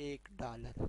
$1।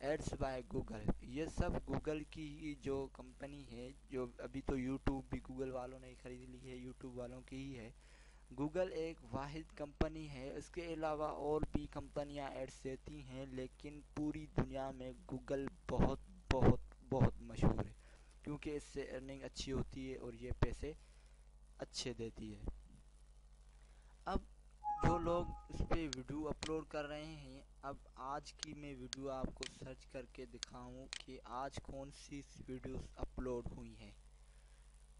Ads by Google, یہ سب Google کی ہی جو کمپنی ہے، جو ابھی تو یوٹیوب بھی گوگل والوں نے خرید لی ہے، یوٹیوب والوں کی ہی ہے۔ گوگل ایک واحد کمپنی ہے، اس کے علاوہ اور بھی کمپنیاں ایڈس دیتی ہیں، لیکن پوری دنیا میں گوگل بہت بہت بہت مشہور ہے، کیونکہ اس سے ارننگ اچھی ہوتی ہے اور یہ پیسے اچھے دیتی ہے۔ اب جو لوگ اس پہ ویڈیو اپلوڈ کر رہے ہیں، اب آج کی میں ویڈیو آپ کو سرچ کر کے دکھاؤں کہ آج کون سی ویڈیوز اپلوڈ ہوئی ہیں۔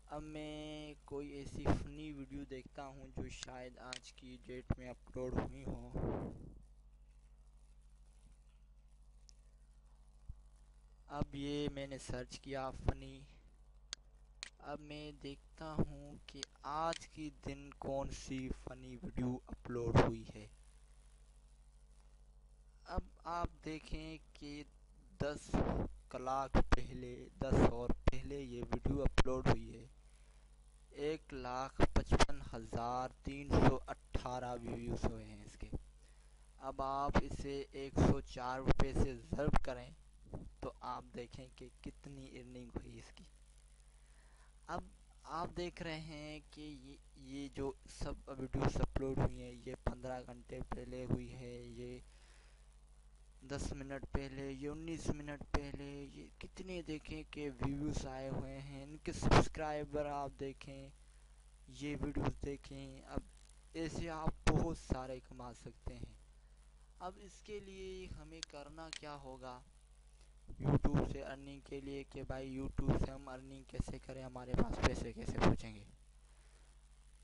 اب میں کوئی ایسی فنی ویڈیو دیکھتا ہوں جو شاید آج کی ڈیٹ میں اپلوڈ ہوئی ہوں۔ اب یہ میں نے سرچ کیا فنی، اب میں دیکھتا ہوں کہ آج کی دن کون سی فنی ویڈیو اپلوڈ ہوئی ہے۔ اب آپ دیکھیں کہ 10 کلاک پہلے، 10 اور پہلے یہ ویڈیو اپلوڈ ہوئی ہے۔ 1,55,318 ویوز ہوئے ہیں اس کے۔ اب آپ اسے 104 روپے سے ضرب کریں تو آپ دیکھیں کہ کتنی ارننگ ہوئی اس کی۔ اب آپ دیکھ رہے ہیں کہ یہ جو سب ویڈیوز اپلوڈ ہوئی ہیں، یہ 15 گھنٹے پہلے ہوئی ہے، یہ 10 منٹ پہلے، یہ 19 منٹ پہلے، یہ کتنے دیکھیں کہ ویوز آئے ہوئے ہیں، ان کے سبسکرائبر آپ دیکھیں، یہ ویڈیوز دیکھیں۔ اب ایسے آپ بہت سارے کما سکتے ہیں۔ اب اس کے لیے ہمیں کرنا کیا ہوگا یوٹیوب سے ارننگ کے لیے، کہ بھائی یوٹیوب سے ہم ارننگ کیسے کریں، ہمارے پاس پیسے کیسے پہنچیں گے۔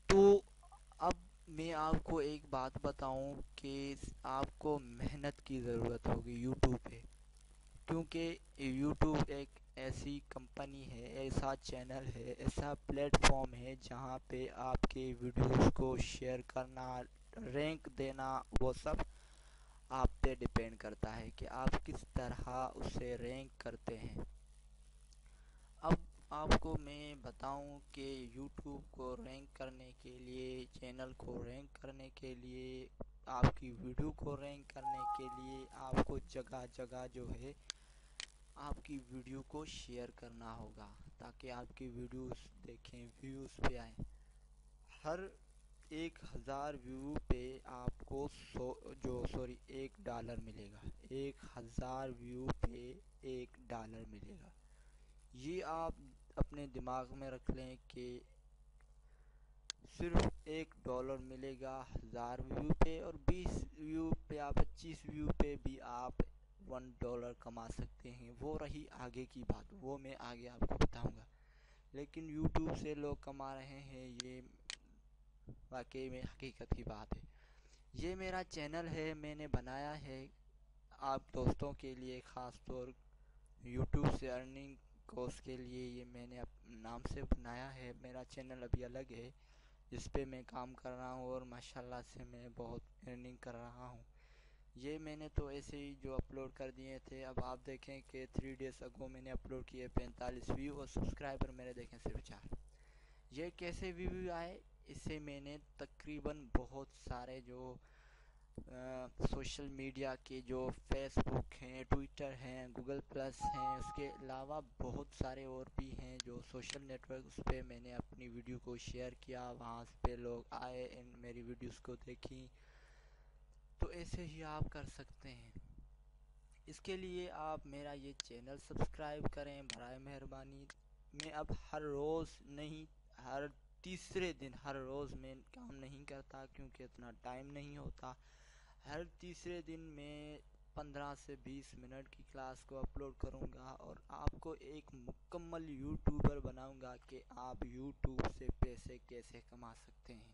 تو اب میں آپ کو ایک بات بتاؤں کہ آپ کو محنت کی ضرورت ہوگی یوٹیوب پہ، کیونکہ یوٹیوب ایک ایسی کمپنی ہے، ایسا چینل ہے، ایسا پلیٹ فارم ہے جہاں پہ آپ کے ویڈیوز کو شیئر کرنا، رینک دینا، وہ سب آپ پہ ڈیپینڈ کرتا ہے کہ آپ کس طرح اسے رینک کرتے ہیں۔ اب آپ کو میں بتاؤں کہ یوٹیوب کو رینک کرنے کے لیے، چینل کو رینک کرنے کے لیے، آپ کی ویڈیو کو رینک کرنے کے لیے آپ کو جگہ جگہ جو ہے آپ کی ویڈیو کو شیئر کرنا ہوگا، تاکہ آپ کی ویڈیوز دیکھیں، ویوز پہ آئیں۔ ہر 1,000 ویو پہ آپ کو $1 ملے گا۔ 1,000 ویو پہ $1 ملے گا۔ یہ آپ اپنے دماغ میں رکھ لیں کہ صرف $1 ملے گا 1000 ویو پہ، اور 20 ویو پہ یا 25 ویو پہ بھی آپ $1 کما سکتے ہیں۔ وہ رہی آگے کی بات، وہ میں آگے آپ کو بتاؤں گا، لیکن یوٹیوب سے لوگ کما رہے ہیں، یہ واقعی میں حقیقت کی بات ہے۔ یہ میرا چینل ہے، میں نے بنایا ہے آپ دوستوں کے لیے، خاص طور یوٹیوب سے ارننگ کورس کے لیے، یہ میں نے نام سے بنایا ہے۔ میرا چینل ابھی الگ ہے جس پہ میں کام کر رہا ہوں، اور ماشاءاللہ سے میں بہت ارننگ کر رہا ہوں۔ یہ میں نے تو ایسے ہی جو اپلوڈ کر دیے تھے۔ اب آپ دیکھیں کہ 3 days اگو میں نے اپلوڈ کیے 45 ویو، اور سبسکرائبر میرے دیکھیں صرف 4۔ یہ کیسے ویو آئے؟ اس سے میں نے تقریباً بہت سارے جو سوشل میڈیا کے، جو فیس بک ہیں، ٹویٹر ہیں، گوگل پلس ہیں، اس کے علاوہ بہت سارے اور بھی ہیں جو سوشل نیٹ ورک، اس پہ میں نے اپنی ویڈیو کو شیئر کیا، وہاں پہ لوگ آئے، میری ویڈیوز کو دیکھیں۔ تو ایسے ہی آپ کر سکتے ہیں۔ اس کے لیے آپ میرا یہ چینل سبسکرائب کریں برائے مہربانی۔ میں اب ہر روز نہیں، ہر تیسرے دن، ہر روز میں کام نہیں کرتا کیونکہ اتنا ٹائم نہیں ہوتا۔ ہر تیسرے دن میں 15 سے 20 منٹ کی کلاس کو اپلوڈ کروں گا، اور آپ کو ایک مکمل یوٹیوبر بناؤں گا کہ آپ یوٹیوب سے پیسے کیسے کما سکتے ہیں۔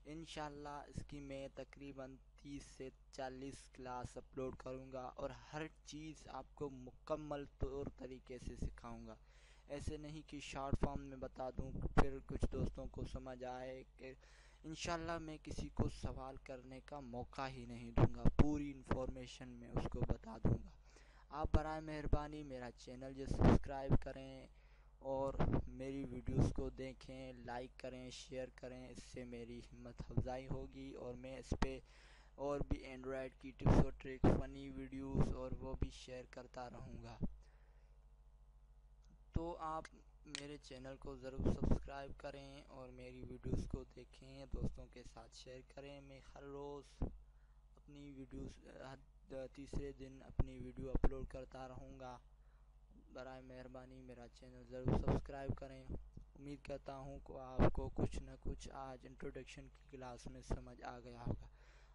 انشاءاللہ اس کی میں تقریباً 30 سے 40 کلاس اپلوڈ کروں گا، اور ہر چیز آپ کو مکمل طور طریقے سے سکھاؤں گا۔ ایسے نہیں کہ شارٹ فارم میں بتا دوں پھر کچھ دوستوں کو سمجھ آئے کہ انشاءاللہ میں کسی کو سوال کرنے کا موقع ہی نہیں دوں گا، پوری انفارمیشن میں اس کو بتا دوں گا۔ آپ برائے مہربانی میرا چینل جو سبسکرائب کریں، اور میری ویڈیوز کو دیکھیں، لائک کریں، شیئر کریں، اس سے میری ہمت افزائی ہوگی، اور میں اس پہ اور بھی اینڈرائڈ کی ٹپس اور ٹرک، فنی ویڈیوز اور وہ بھی شیئر کرتا رہوں گا۔ تو آپ میرے چینل کو ضرور سبسکرائب کریں اور میری ویڈیوز کو دیکھیں، دوستوں کے ساتھ شیئر کریں۔ میں ہر روز اپنی ویڈیوز تیسرے دن اپنی ویڈیو اپلوڈ کرتا رہوں گا۔ برائے مہربانی میرا چینل ضرور سبسکرائب کریں۔ امید کرتا ہوں کہ آپ کو کچھ نہ کچھ آج انٹروڈکشن کی کلاس میں سمجھ آ گیا ہوگا۔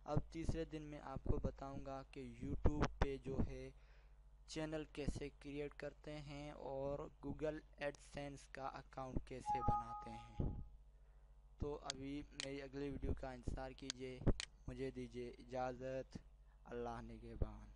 اب تیسرے دن میں آپ کو بتاؤں گا کہ یوٹیوب پہ جو ہے چینل کیسے کریٹ کرتے ہیں اور گوگل ایڈسینس کا اکاؤنٹ کیسے بناتے ہیں۔ تو ابھی میری اگلی ویڈیو کا انتظار کیجیے، مجھے دیجیے اجازت۔ اللہ نگہبان۔